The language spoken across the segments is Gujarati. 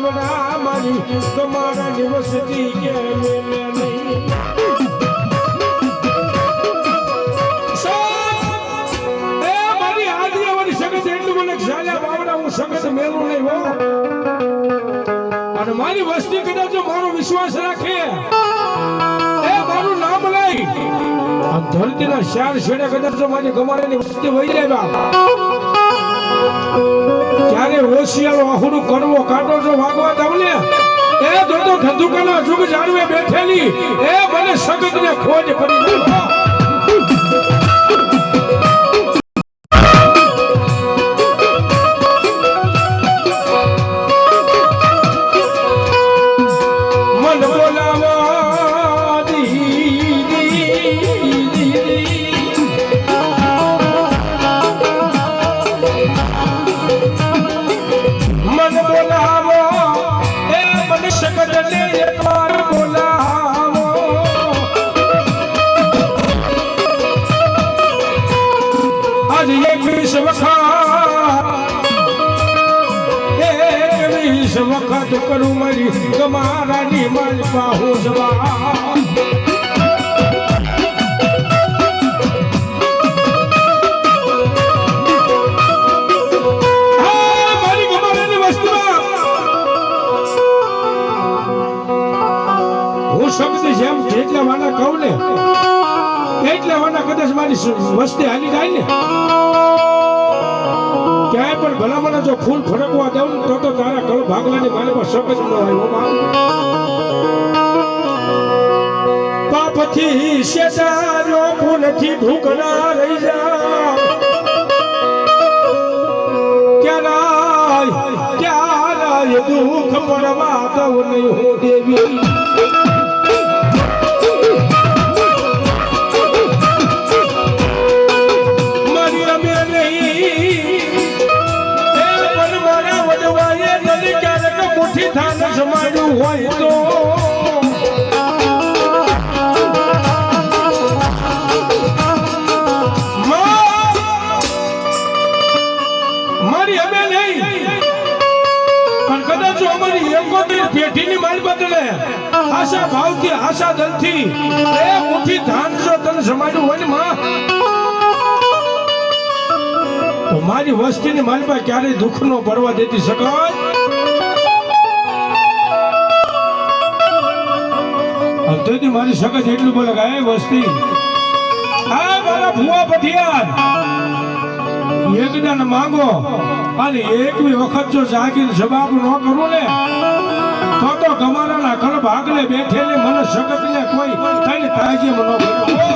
ભાવના મારી તમારા દિવસથી કે મેલે નહીં મારી આદિવાળી સગત એટલું મને ખ્યાલ બાવડા હું સગત મેલું નહીં હો અને મારી વસ્તી કદાચ જો મારો વિશ્વાસ રાખે એ મારું નામ લઈ ધરતીના ચાર છેડે કદાચ જો મારી ગમારેની વસ્તી વહી જાય ત્યારે હોશિયારો આહુડું કરવો કાંટો જો વાગવા દવલે એ જોતો ધંધુકાના જુગ જાળવે બેઠેલી એ મને સગતને ખોજ પડી મન બોલાવા મન બોલાવો એ મને સગતને એકવાર બોલાવો આજ 21 વખત કરું મારી તમારાની માલપા હું જવા શબ્દ જેમ જેટલા વાના કહું ને એટલા વાના કદાચ મારી વસ્તી હાલી જાય ને ક્યાંય પણ ભલામણ જો ફૂલ ફરકવા દઉં તો તારા કળ ભાગલાની માલિકા શબ્દ ન હોય પાપથી શેતારો ફૂલથી ઢૂકના રહી જા ક્યારે દુઃખ પડવા દઉં નહીં હું દેવી હોય તો મારી અમે નહીં પણ કદાચ અમારી એકોતેર પેઢીની માલ બદલે આશા ભાવથી આશા દલથી એ મુઠ્ઠી ધાન જો તને સમાડ્યું હોય ને માં તો મારી વસ્તીની માલપા ક્યારેય દુઃખ નો ભરવા દેતી શકાય તેથી મારી સગત એટલું બોલે કે વસ્તી આ મારા ભુવા પઠિયાર એકદાન માંગો અને એકવી વખત જો જાગીર જવાબ ન કરું ને તો ગમારાના કળ ભાગલે બેઠેલી મને સગત ને કોઈ થઈને તાજી ન કર્યો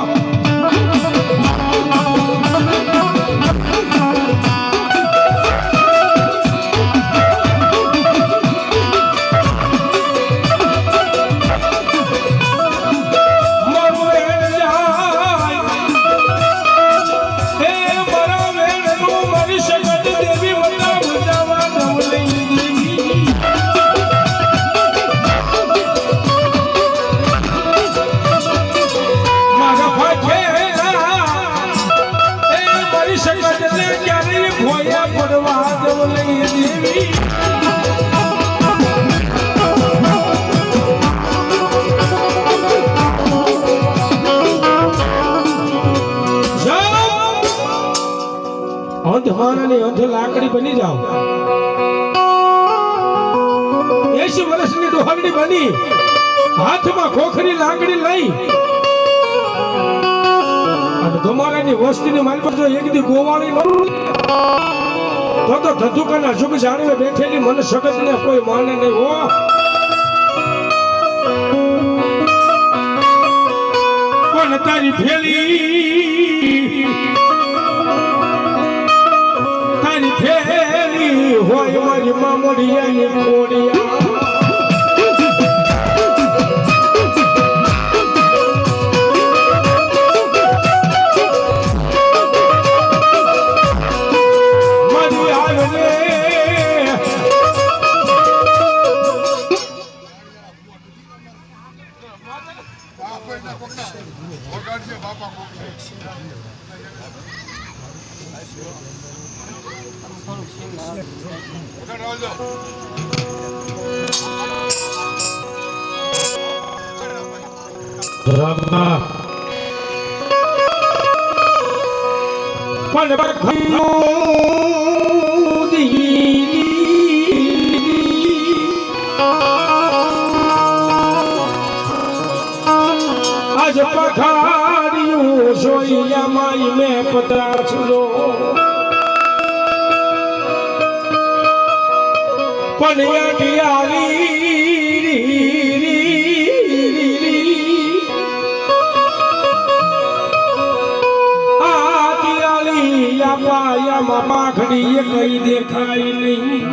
અંધ લાકડી બની જાઓ 80 વર્ષની ડોહરડી બની હાથમાં ખોખરી લાકડી લઈ અને ગમારાની વસ્તીની માલ પર જો એક દી ગોવાળી તો ધંધુકાના જુગ જાળવે બેઠેલી મને સગત ને કોઈ માને નહીં હો કોણ તારી ફેલી ફેરી હોય મારી મામોડિયાની કોડિયા મારી આવે બાપા રામા પણ બખયું આજ પખાડ્યું જોઈ માઈ મેં પતાછલો પણ પાયામાં પાખડી કઈ દેખાય નહીં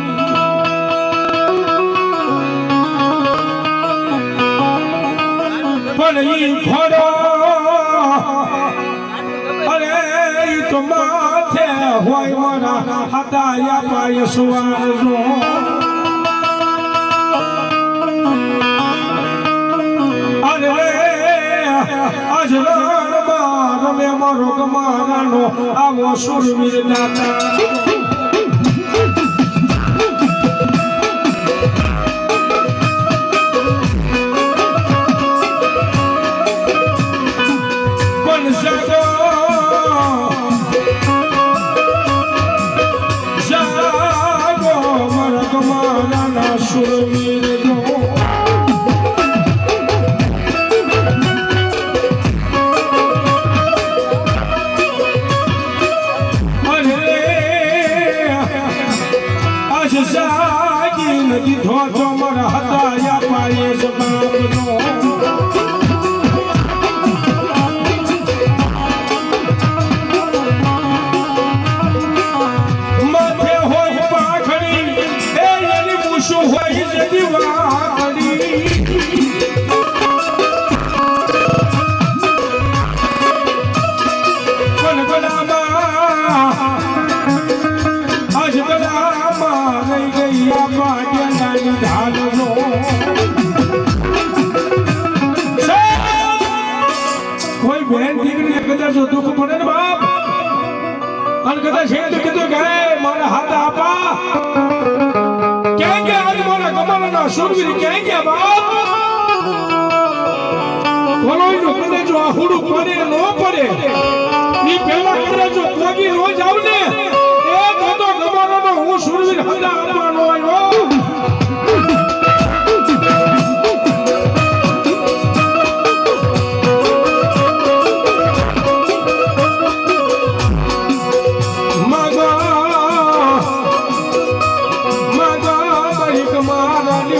પણ ઈ ઘોડો અરે ઈ તો માથે હોય મારા હતાયા પાય સુવારજો અરે આજ રમે મારો ગમારાનો આવો સુરવીર દાતા પણ જાગો મારા ગમારાના સુરવીર દીધો તો મારા હતાયા પાયે જવાબનો માથે હોય પાખડી એની મૂછું હોય જડી વાકડી પણ ગલામાં આજ ગલામાં રહી ગઈ કોઈ બેન દીકરીને કદાચ દુઃખ પડે ને બાપ અને કદાચ એ કીધું કે મારા હાથ આપા ક્યાં ગયા આજ મારા કમાવાના સુરવીર ક્યાં ગયા બાપ કોલોઈનું કદાચ આ હુડું પડે ન પડે ઈ પહેલા કદાચ કોગી નો જાવ ને એ તો કમાવાનો હું સુરવીર હાથ આપવાનો આવ્યો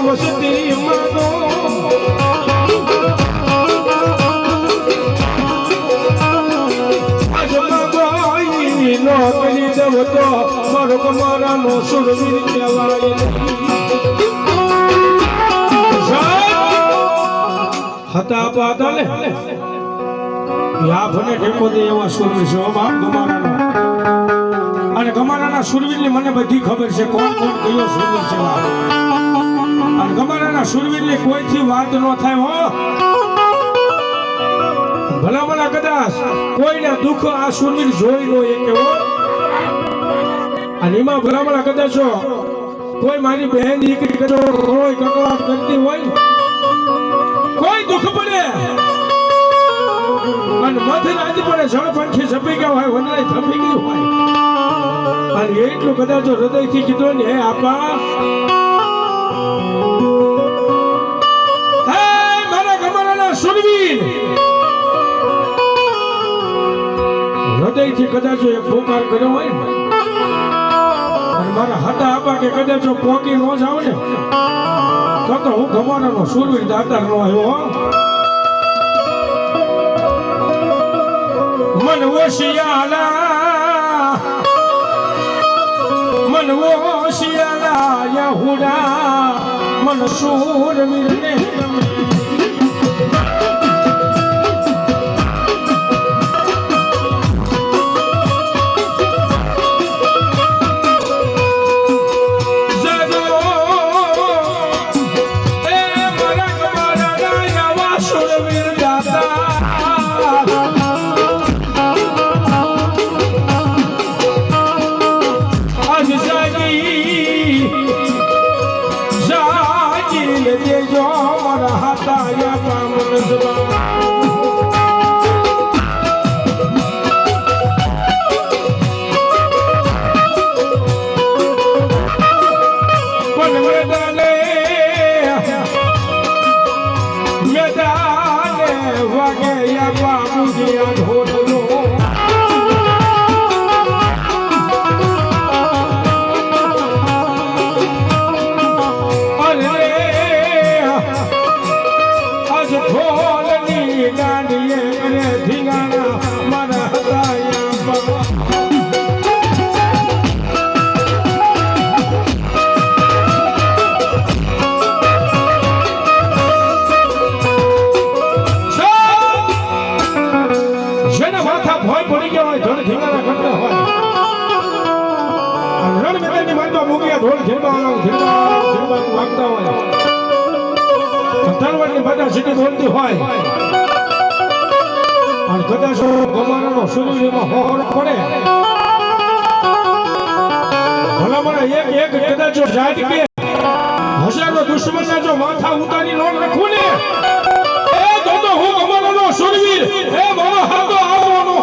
વસતી માગો આજ માગોઈ નો કરી દેવ તો મારો કમારાનો સુરવીર કહેવાય હતા પાદલે યાફને ઠેકો દે એવા સુરવીર છે બાપ ગમારાનો અને ગમારાના સુરવીરની મને બધી ખબર છે કોણ કોણ કયો સુરવીર છે અને ગમારાના સુરવીરની કોઈથી વાત ન થાય હો ભલામણા કદાચ કોઈને દુઃખ આ સુરવીર જોઈ લો એ કેવો અને એમાં ભલામણા કદાચ કોઈ મારી બહેન દીકરી કોઈ કકડાટ કરતી હોય કોઈ દુઃખ પડે અને મધ રાજી પડે જળ પંખી ઝપી ગયા હોય વનરાઈ થપી ગઈ હોય અને એટલું કદાચ હૃદયથી કીધું ને હે આપા સુરવીર હૃદયથી કદાચ એક પોકાર કર્યો હોય ને અને મારા હતા આપા કે કદાચ પોકી ન જાવ ને તો હું ગમારાનો સુરવીર દાતાર નો આવ્યો મન ઓશિયાલા યહુડા મન સુરવીર ને જાગી લેજો મારા હતા યા પામન જવા મેદાને વાગે બાબુજી ઢોલનો ઢોલ વાગતા હોય તલવારની બધા સીટી બોલતી હોય અને કદાચ ગમારાનો શરીરમાં હોર પડે ભલામણ એક કદાચ જાત કે હજારો દુશ્મનના જો માથા ઉતારી નો રાખું ને એ તો હું ગમારાનો શરીર એ મારો હાથો આવવાનો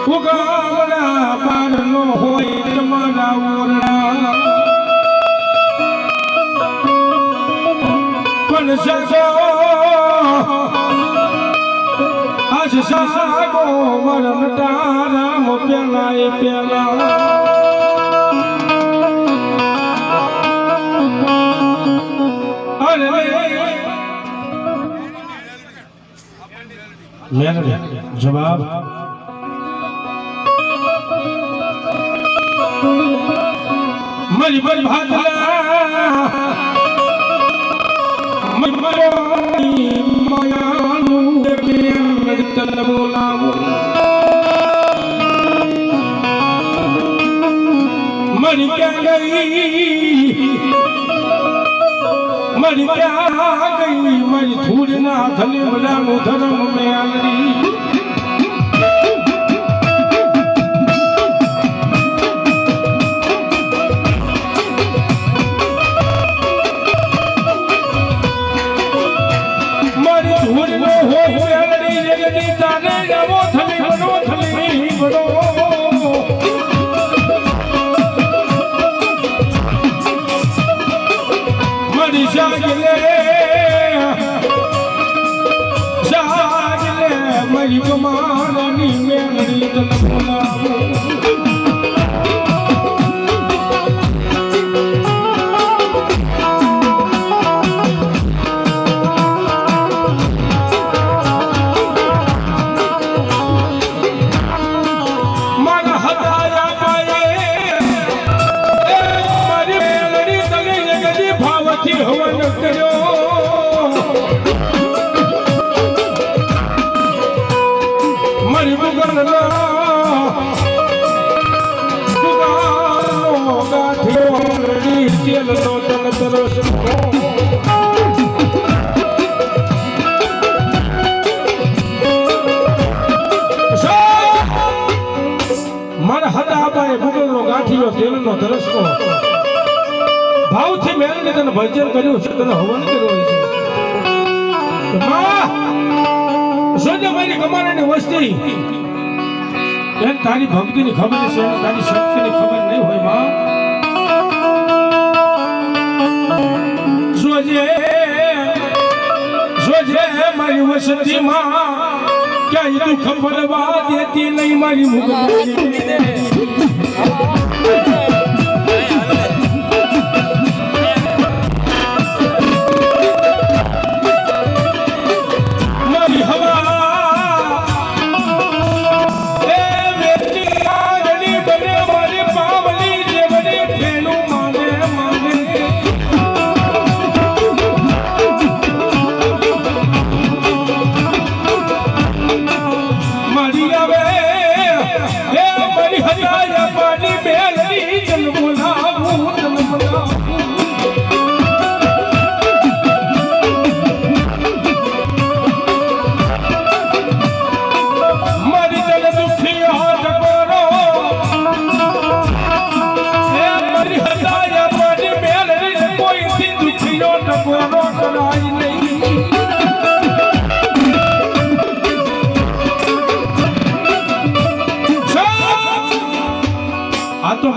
ઉગાવડા પારનો હોય તમારા ઓરડા પણ સજો આજ સાગો મરણ તારામ પેલાય પેલા અરે મેલડી જવાબ મરી મરી ભાતલા મરી માયાનું દેખીને તને બોલાવું મરી ક્યાં ગઈ મરી ક્યાં ગઈ મરી ધૂળના ધને બધાનું ધર્મ મેલડી મારા હતા આપાએ ગુગલનો ગાંઠિયો તેલનો ધરસકો ભાવથી મેલને તને ભજન કર્યું છે, તને હવન કર્યો છે. માં સોજે મારી કમાનાની વસ્તી એને તારી ભક્તિની ખબર છે, એને તારી શક્તિની ખબર નહીં હોય. માં સોજે સોજે મારી વસ્તીમાં ક્યાંય દુઃખ પડવા દેતી નહીં મારી મુગલી.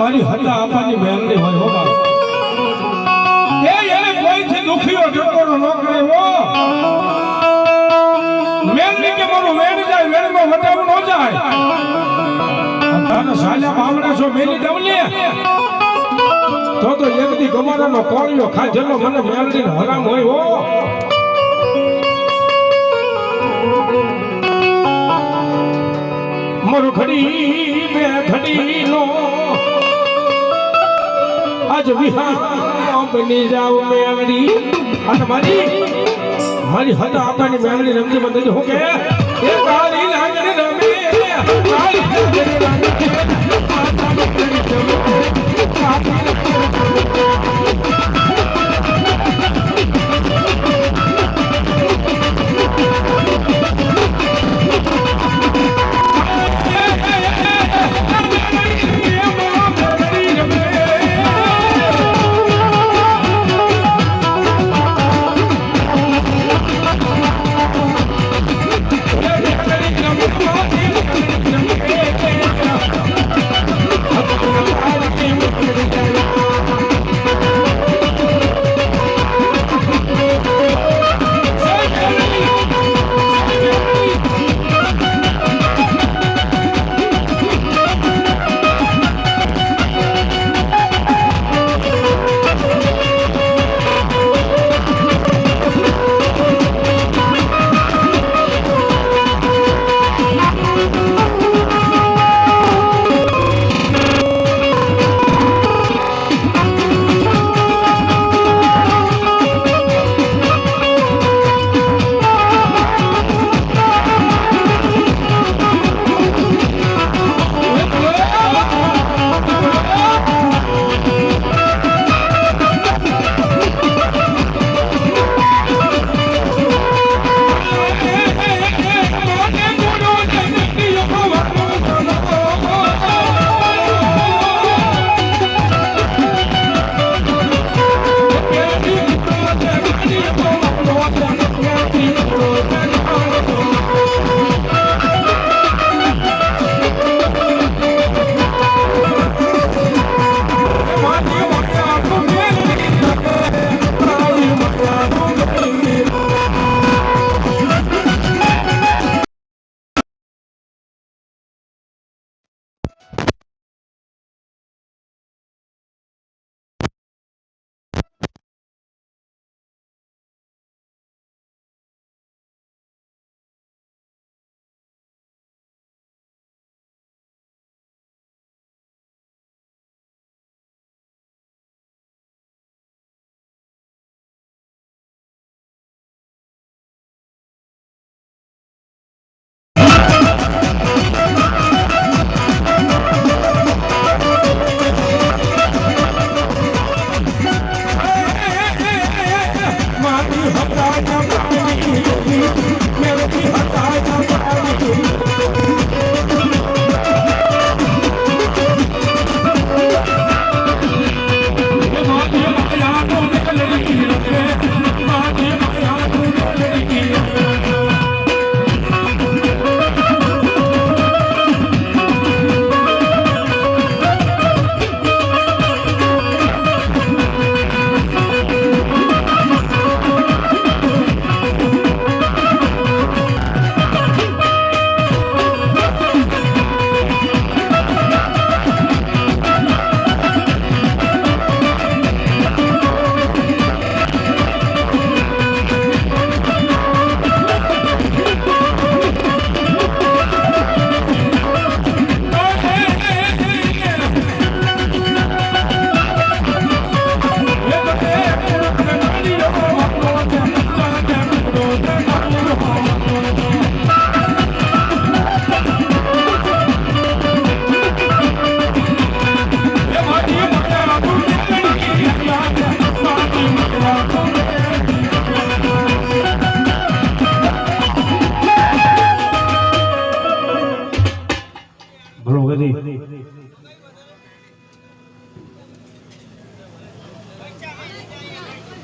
મારી હતા આપવાની મેલની હોય હો બા. એને કોઈથી દુખીઓ ટકોરો ન કરે હો. મેલની કે મારું વેણ જાય, વેણમાં વટાવ ન જાય. તારા સાજા બાવડા છો મેલી દઉં ને તો એક દી ગમારાનો કોળિયો ખાજેલો મને મેલની હરામ હોય હો. મારું ખડી બે ખડી નો આજ વિહાર બની જાવ મેવડી. અને મારી હતા આપવાની મેવડી રમતી બંધ હું કે એ તારી લાગણી રમે તારી લાગણી રમે Thank you.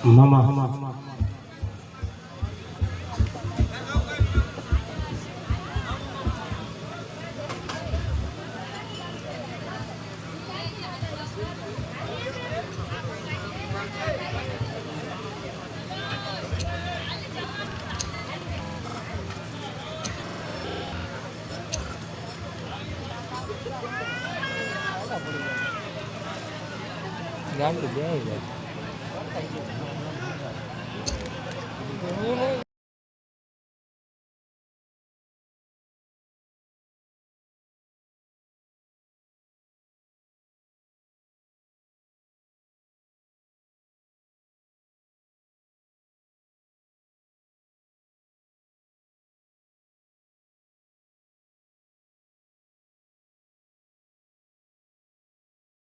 મામા ગાંડું બે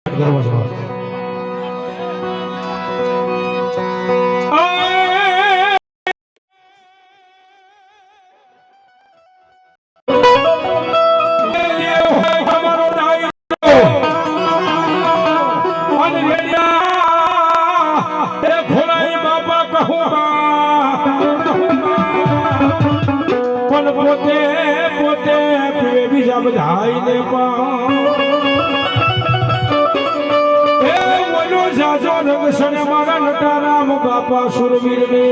ગર્વ છે પોતે પોતે બીજા બધાઈને જાજો રંગસને મારા નટારામ બાપા સુરવીર ને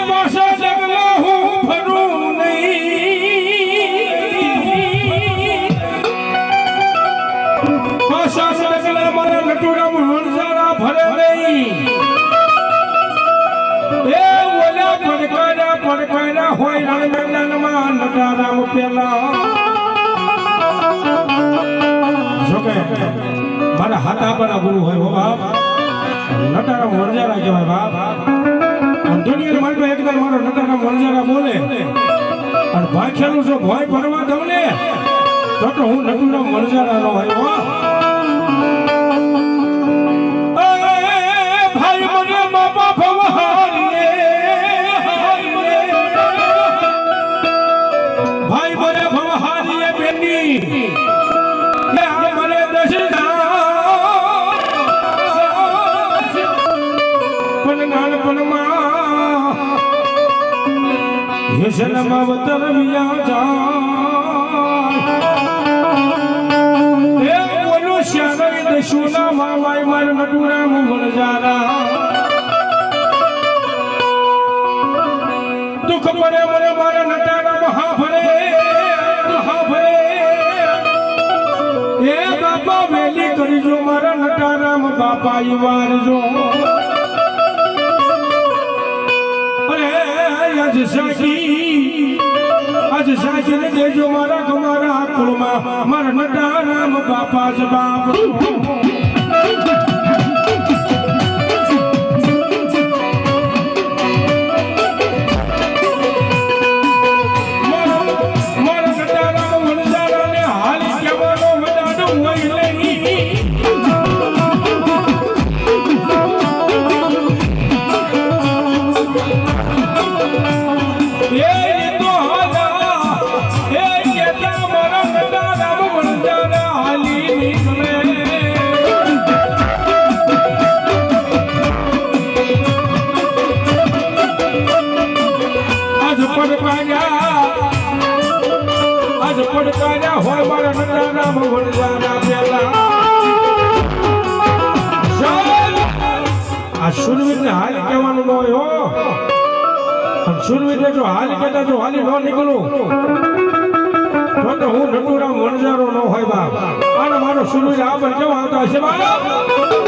પાછા જગલા હું ફરું નહીં પાછા જગલા મારા નટુરામ હણસારા ભરે નહીં એ ઓલા પડકારા હોય રણમેદાનમાં નટારામ પેલા મારા હાથા પર ગુરુ હોય બાપ નટારામ વણજારા કહેવાય બાપ દુનિયાની મારી પાસે એકવાર મારો નટારામ વણજારા બોલે અને ભાખ્યાનું જો ભોય ભરવા દઉં ને તો હું નટુરામ વણજારા નો હોય ભાઈ મને બાપા ભવહારીએ ભાઈ મને ભવહારીએ બેની યશનમાં વતર વિયા જાય એ બોલો શ્યારી દશુના માવાય માર નટુરામ વણજારા દુઃખ પડે મને મારા નટારા મહાભરે એ બાપા વેલી કરજો મારા નટારામ બાપા વારજો આજ સાચી ને દેજો મારા કમારા કુળમાં મારા નટારામ બાપા જ બાપ મારા નટારામ વણજારા ને હાલી કહેવાનો વડાડો હોય નહીં પડકાર્યા હોય મારા નટારામ વણજારા પેલા આ સુરવીરને હાલ કહેવાનું ન હોય હો સુરવીરને જો હાલ કહેતા જો હાલી ન નીકળું તો હું નટુરામ વણજારો ન હોય બાપ અને મારો સુરવીર આ પર કેવા આવતા હશે બાપ